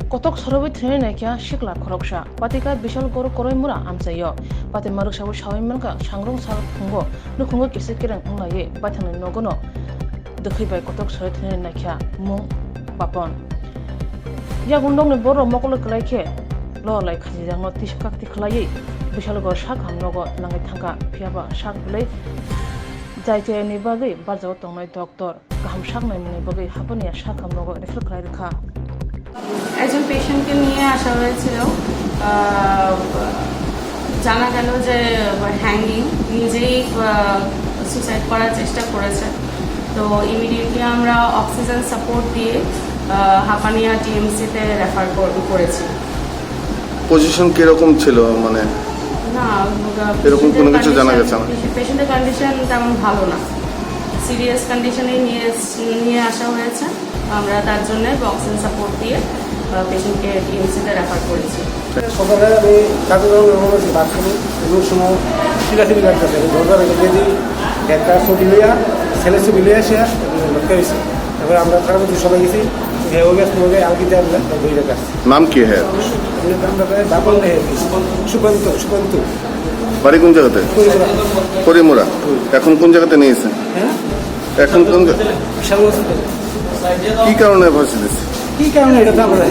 Kotok sorobi trene naikya shikla khoroksha patika bishal gor koroi mura amchayo pati maruk shabu shawai manka shangrong sal khungo nukhungo kise kirang nglaye pathang nogono dekhi bai kotok sorobi trene naikya mung papon ya gundong ne boro mokol klaike lo lai khaji jang no tishkak tikhlaye bishal gor shak hamnogo langai thangka phiaba shak bulai jaite ni bagai barjao tongnoi doctor kaham shak nai muni bagai hapania shak hamnogo refer khlai rakha একজন পেশেন্টকে নিয়ে আসা হয়েছিল জানা গেল যে hanging নিজেই suicide করার চেষ্টা করেছে তো ইমিডিয়েটলি আমরা অক্সিজেন সাপোর্ট দিয়ে হাপানিয়া টিএমসিতে রেফার করেছি পজিশন কিরকম ছিল মানে না এরকম কোনো কিছু জানা গেছে না পেশেন্টের কন্ডিশন তেমন ভালো না সিরিয়াস কন্ডিশনে নিয়ে আসা হয়েছে আমরা তার জন্য অক্সিজেন সাপোর্ট দিয়ে পেশেন্টকে টিএমসিতে রেফার করেছি সকালে আমি কাজের বাদ করি এগুলোর সময় চিলাচিলি কাটতেছে দরকার যদি একটা ছবি লইয়া ছেলে ছবি লইয়া সে লক্ষ্য হয়েছে তারপরে আমরা খারাপ সবাই গেছি হেও গ্যাস তোমাকে আলগিতে আনলাম দুইটা কাজ নাম কি হ্যাঁ আমরা বাপন সুকান্ত বাড়ি কোন জায়গাতে করিমুরা এখন কোন জায়গাতে নিয়েছেন হ্যাঁ এখন কোন বিশাল কি কারণে ফাঁসি দিচ্ছে কি কারণে এটা তো আমরা